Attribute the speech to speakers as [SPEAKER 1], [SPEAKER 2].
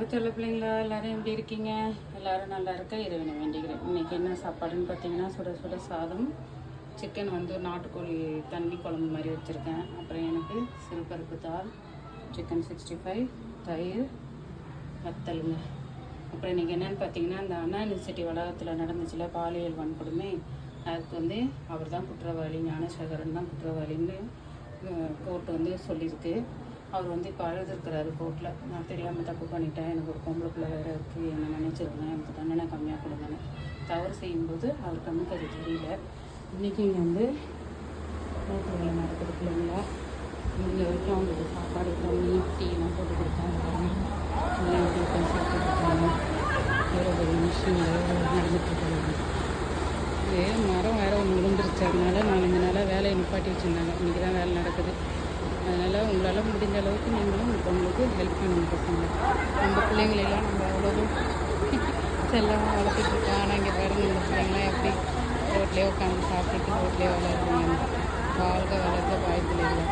[SPEAKER 1] Hello செல்ல பிள்ளைங்களா, எல்லோரும் எப்படி இருக்கீங்க? எல்லோரும் நல்லா இருக்க இறைவனை வேண்டிக்கிறேன். இன்றைக்கி என்ன சாப்பாடுன்னு பார்த்தீங்கன்னா, சுட சுட சாதம், சிக்கன் வந்து நாட்டுக்கோழி தண்ணி குழம்பு மாதிரி வச்சுருக்கேன். அப்புறம் எனக்கு சிறுபருப்பு தால், சிக்கன் 65, தயிர், வத்தலுங்க. அப்புறம் இன்றைக்கி என்னென்னு பார்த்தீங்கன்னா, இந்த அண்ணா யூனிவர்சிட்டி வளாகத்தில் நடந்துச்சுல பாலியல் வன்கொடுமை, அதுக்கு வந்து அவர் தான் குற்றவாளி, ஞானசேகரன் தான் குற்றவாளின்னு கோர்ட்டு வந்து சொல்லியிருக்கு. அவர் வந்து இப்போ அழுதுருக்கிறாரு கோர்ட்டில். நான் தெரியாமல் தப்பு பண்ணிட்டேன், எனக்கு ஒரு பொம்பளை பிள்ளை வேறு இருக்குது, என்ன நினச்சிருங்க, எனக்கு தண்டனை கம்மியாக கொடுங்கன்னு. தவறு செய்யும்போது அவர் கண்ணுக்கு அது தெரியல. இன்றைக்கி இங்கே வந்து ரோட்டு வேலை நடக்குது பிள்ளைங்களா. இங்கே வரைக்கும் அவங்களுக்கு சாப்பாடு தண்ணி டீலாம் போட்டு கொடுத்தாங்க. பிள்ளைங்களுக்கு சாப்பிட்டு கொடுத்தாங்க. வேறு ஒரு மிஷின் நடந்துட்டுருக்காங்க. இது மரம் வேறு ஒன்று விழுந்துருச்சு, அதனால 4-5 நாளாக வேலையை நிப்பாட்டி வச்சுருந்தாங்க. இன்றைக்கி தான் வேலை நடக்குது. அதனால் உங்களால் முடிஞ்ச அளவுக்கு நீங்களும் உங்களுக்கு ஹெல்ப் பண்ணுங்க பசங்க. நம்ம பிள்ளைங்களெல்லாம் நம்ம எவ்வளோ செல்லமாக வளர்த்துட்ருக்கோம். ஆனால் இங்கே பாருங்கள், இந்த பிள்ளைங்களாம் எப்படி ரோட்லேயே உட்காந்து சாப்பிட்டுட்டு ரோட்லேயே வளருதுங்க. வாழ்க்கை வளர்க்க வாய்ப்பு இல்லை.